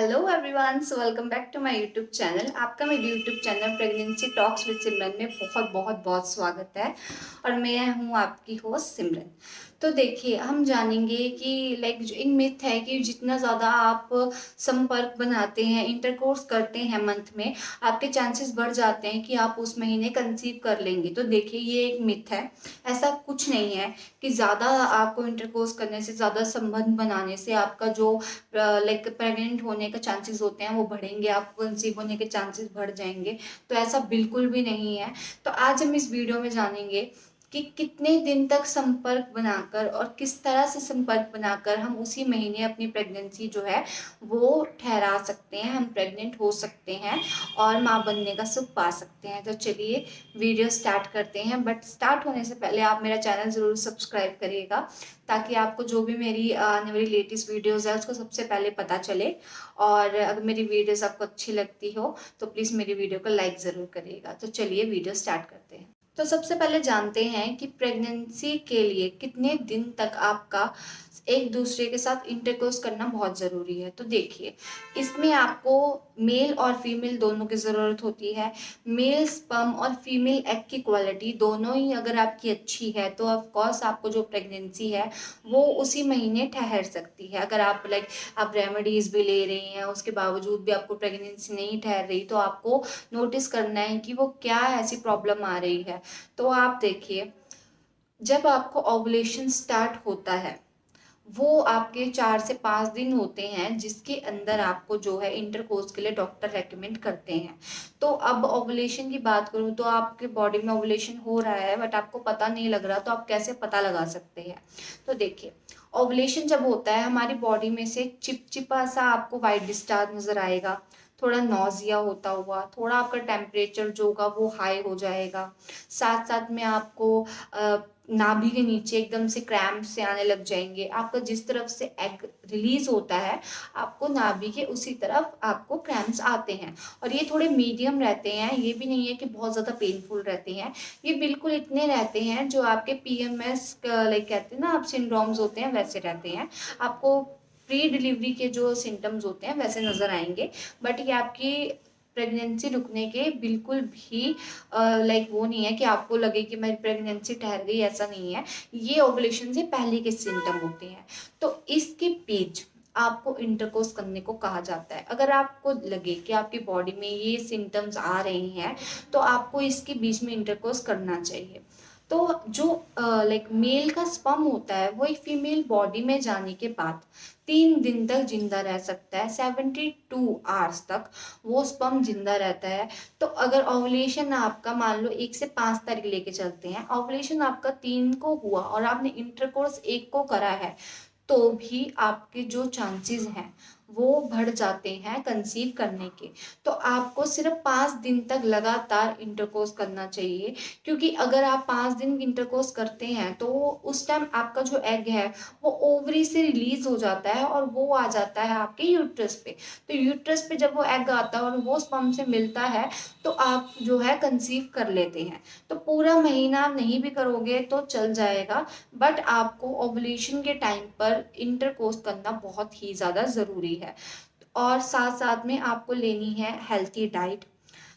Hello everyone, so welcome back to my YouTube channel. आपका मेरे YouTube channel pregnancy talks with Simran में बहुत बहुत बहुत स्वागत है। और मैं हूँ आपकी होस्ट सिमरन। तो देखिए, हम जानेंगे कि जो एक मिथ है कि जितना ज़्यादा आप संपर्क बनाते हैं, इंटरकोर्स करते हैं मंथ में, आपके चांसेस बढ़ जाते हैं कि आप उस महीने कंसीव कर लेंगे। तो देखिए, ये एक मिथ है। ऐसा कुछ नहीं है कि ज़्यादा आपको इंटरकोर्स करने से, ज़्यादा संबंध बनाने से आपका जो प्रेग्नेंट होने का चांसेस होते हैं वो बढ़ेंगे, आपको कंसीव होने के चांसेस बढ़ जाएंगे। तो ऐसा बिल्कुल भी नहीं है। तो आज हम इस वीडियो में जानेंगे कि कितने दिन तक संपर्क बनाकर और किस तरह से संपर्क बनाकर हम उसी महीने अपनी प्रेगनेंसी जो है वो ठहरा सकते हैं, हम प्रेग्नेंट हो सकते हैं और माँ बनने का सुख पा सकते हैं। तो चलिए वीडियो स्टार्ट करते हैं। बट स्टार्ट होने से पहले आप मेरा चैनल ज़रूर सब्सक्राइब करिएगा, ताकि आपको जो भी मेरी आने वाली लेटेस्ट वीडियोस है उसको सबसे पहले पता चले। और अगर मेरी वीडियोस आपको अच्छी लगती हो तो प्लीज़ मेरी वीडियो को लाइक ज़रूर करिएगा। तो चलिए वीडियो स्टार्ट करते हैं। तो सबसे पहले जानते हैं कि प्रेगनेंसी के लिए कितने दिन तक आपका एक दूसरे के साथ इंटरकोर्स करना बहुत ज़रूरी है। तो देखिए, इसमें आपको मेल और फीमेल दोनों की ज़रूरत होती है। मेल स्पर्म और फीमेल एग की क्वालिटी दोनों ही अगर आपकी अच्छी है तो ऑफ कोर्स आपको जो प्रेगनेंसी है वो उसी महीने ठहर सकती है। अगर आप आप रेमेडीज भी ले रही हैं, उसके बावजूद भी आपको प्रेगनेंसी नहीं ठहर रही, तो आपको नोटिस करना है कि वो क्या ऐसी प्रॉब्लम आ रही है। तो आप देखिए, जब आपको ओवुलेशन स्टार्ट होता है वो आपके 4 से 5 दिन होते हैं, जिसके अंदर आपको जो है इंटरकोर्स के लिए डॉक्टर रेकमेंड करते हैं। तो अब ओवुलेशन की बात करूं तो आपके बॉडी में ओवुलेशन हो रहा है बट आपको पता नहीं लग रहा, तो आप कैसे पता लगा सकते हैं? तो देखिए, ओवुलेशन जब होता है हमारी बॉडी में से चिपचिपा सा आपको वाइट डिस्चार्ज नजर आएगा, थोड़ा नौजिया होता हुआ, थोड़ा आपका टेम्परेचर जो होगा वो हाई हो जाएगा। साथ साथ में आपको नाभि के नीचे एकदम से क्रैम्प से आने लग जाएंगे। आपका जिस तरफ से एग रिलीज होता है, आपको नाभि के उसी तरफ आपको क्रैम्प्स आते हैं। और ये थोड़े मीडियम रहते हैं, ये भी नहीं है कि बहुत ज़्यादा पेनफुल रहते हैं। ये बिल्कुल इतने रहते हैं जो आपके पीएमएस कहते हैं ना आप, सिंड्रोम्स होते हैं वैसे रहते हैं। आपको प्री डिलीवरी के जो सिम्टम्स होते हैं वैसे नज़र आएंगे। बट ये आपकी प्रेगनेंसी रुकने के बिल्कुल भी वो नहीं है कि आपको लगे कि मेरी प्रेगनेंसी ठहर गई, ऐसा नहीं है। ये ओवुलेशन से पहले के सिम्टम होते हैं। तो इसके बीच आपको इंटरकोर्स करने को कहा जाता है। अगर आपको लगे कि आपकी बॉडी में ये सिम्टम्स आ रहे हैं तो आपको इसके बीच में इंटरकोर्स करना चाहिए। तो जो मेल का स्पर्म होता है वो एक फीमेल बॉडी में जाने के बाद 3 दिन तक जिंदा रह सकता है। 72 आवर्स तक वो स्पर्म जिंदा रहता है। तो अगर ओवुलेशन आपका मान लो 1 से 5 तारीख लेके चलते हैं, ओवुलेशन आपका 3 को हुआ और आपने इंटरकोर्स 1 को करा है, तो भी आपके जो चांसेस हैं वो बढ़ जाते हैं कंसीव करने के। तो आपको सिर्फ 5 दिन तक लगातार इंटरकोर्स करना चाहिए, क्योंकि अगर आप 5 दिन इंटरकोर्स करते हैं तो उस टाइम आपका जो एग है वो ओवरी से रिलीज हो जाता है और वो आ जाता है आपके यूट्रस पे। तो यूट्रस पे जब वो एग आता है और वो स्पर्म से मिलता है तो आप जो है कंसीव कर लेते हैं। तो पूरा महीना नहीं भी करोगे तो चल जाएगा, बट आपको ओवुलेशन के टाइम पर इंटरकोर्स करना बहुत ही ज़्यादा ज़रूरी है। और साथ साथ में आपको लेनी है हेल्थी डाइट,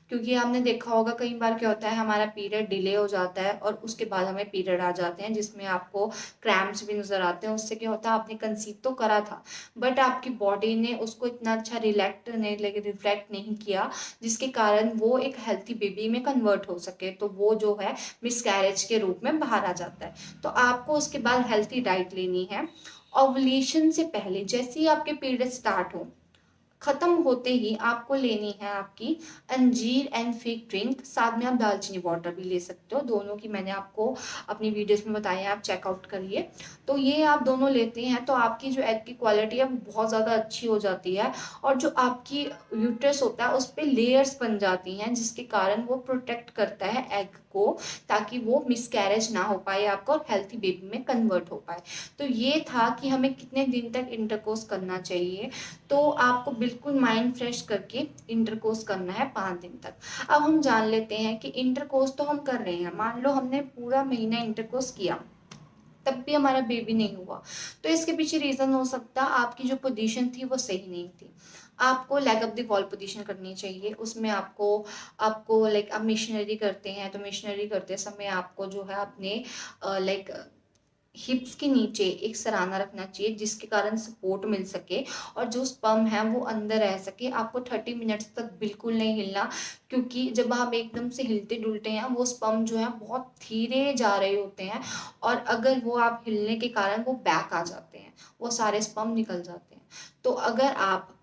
क्योंकि आपने देखा होगा कई बार क्या होता है, हमारा पीरियड डिले हो जाता है और उसके बाद हमें पीरियड आ जाते हैं जिसमें आपको क्रैम्प्स भी नज़र आते हैं। उससे क्या होता है, आपने कंसीव तो करा था बट आपकी बॉडी ने उसको इतना अच्छा रिफ्लेक्ट नहीं किया, जिसके कारण वो एक हेल्थी बेबी में कन्वर्ट हो सके। तो वो जो है मिसकैरेज के रूप में बाहर आ जाता है। तो आपको उसके बाद हेल्थी डाइट लेनी है। ओवुलेशन से पहले जैसे ही आपके पीरियड स्टार्ट हो, खत्म होते ही आपको लेनी है आपकी अंजीर एंड फिग ड्रिंक। साथ में आप दालचीनी वाटर भी ले सकते हो, दोनों की मैंने आपको अपनी वीडियोस में बताया है, आप चेकआउट करिए। तो ये आप दोनों लेते हैं तो आपकी जो एग की क्वालिटी है वो बहुत ज़्यादा अच्छी हो जाती है। और जो आपकी यूट्रस होता है उस पर लेयर्स बन जाती हैं, जिसके कारण वो प्रोटेक्ट करता है एग को, ताकि वो मिसकैरेज ना हो पाए आपका और हेल्थी बेबी में कन्वर्ट हो पाए। तो ये था कि हमें कितने दिन तक इंटरकोर्स करना चाहिए। तो आपको बिल्कुल माइंड फ्रेश करके इंटरकोर्स करना है 5 दिन तक। अब हम जान लेते हैं कि इंटरकोर्स तो हम कर रहे हैं, मान लो हमने पूरा महीना इंटरकोर्स किया तब भी हमारा बेबी नहीं हुआ, तो इसके पीछे रीज़न हो सकता है आपकी जो पोजीशन थी वो सही नहीं थी। आपको leg up the wall position करनी चाहिए। उसमें आपको आपको लाइक आप मिशनरी करते हैं तो मिशनरी करते समय आपको जो है अपने लाइक हिप्स के नीचे एक सराहना रखना चाहिए, जिसके कारण सपोर्ट मिल सके और जो स्पर्म है वो अंदर रह सके। आपको 30 मिनट्स तक बिल्कुल नहीं हिलना, क्योंकि जब आप एकदम से हिलते डुलते हैं वो स्पर्म जो है बहुत धीरे जा रहे होते हैं, और अगर वो आप हिलने के कारण वो बैक आ जाते हैं, वो सारे स्पर्म निकल जाते हैं। तो अगर आप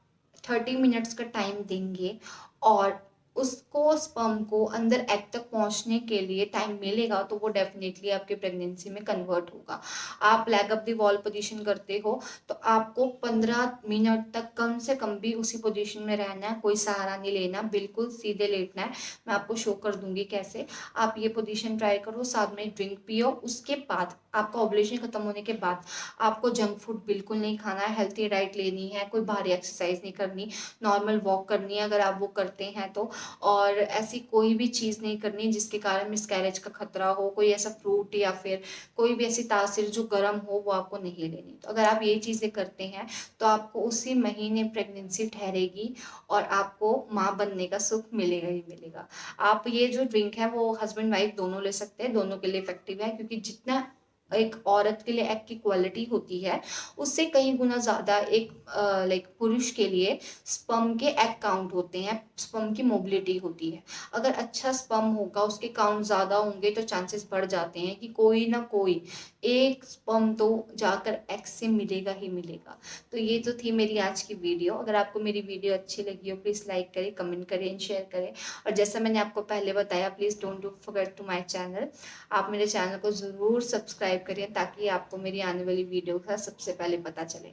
30 मिनट्स का टाइम देंगे और उसको स्पर्म को अंदर एग तक पहुंचने के लिए टाइम मिलेगा, तो वो डेफिनेटली आपके प्रेगनेंसी में कन्वर्ट होगा। आप leg up the wall position करते हो तो आपको 15 मिनट तक कम से कम भी उसी पोजीशन में रहना है, कोई सहारा नहीं लेना, बिल्कुल सीधे लेटना है। मैं आपको शो कर दूंगी कैसे। आप ये पोजीशन ट्राई करो, साथ में ड्रिंक पियो। उसके बाद आपका ओवुलेशन खत्म होने के बाद आपको जंक फूड बिल्कुल नहीं खाना है, हेल्थी डाइट लेनी है, कोई भारी एक्सरसाइज नहीं करनी, नॉर्मल वॉक करनी है अगर आप वो करते हैं तो, और ऐसी कोई भी चीज़ नहीं करनी जिसके कारण मिसकैरेज का खतरा हो। कोई ऐसा फ्रूट या फिर कोई भी ऐसी तासीर जो गर्म हो वो आपको नहीं लेनी। तो अगर आप ये चीज़ें करते हैं तो आपको उसी महीने प्रेगनेंसी ठहरेगी और आपको माँ बनने का सुख मिलेगा ही मिलेगा। आप ये जो ड्रिंक है वो हस्बैंड वाइफ दोनों ले सकते हैं, दोनों के लिए इफेक्टिव है, क्योंकि जितना एक औरत के लिए एग की क्वालिटी होती है उससे कई गुना ज़्यादा एक लाइक पुरुष के लिए स्पर्म के एग काउंट होते हैं, स्पर्म की मोबिलिटी होती है। अगर अच्छा स्पर्म होगा, उसके काउंट ज़्यादा होंगे, तो चांसेस बढ़ जाते हैं कि कोई ना कोई एक स्पर्म तो जाकर एग से मिलेगा ही मिलेगा। तो ये तो थी मेरी आज की वीडियो। अगर आपको मेरी वीडियो अच्छी लगी हो प्लीज़ लाइक करें, कमेंट करें एंड शेयर करें। और जैसा मैंने आपको पहले बताया, please don't do forget to my channel. आप मेरे चैनल को ज़रूर सब्सक्राइब करें ताकि आपको मेरी आने वाली वीडियो का सबसे पहले पता चले।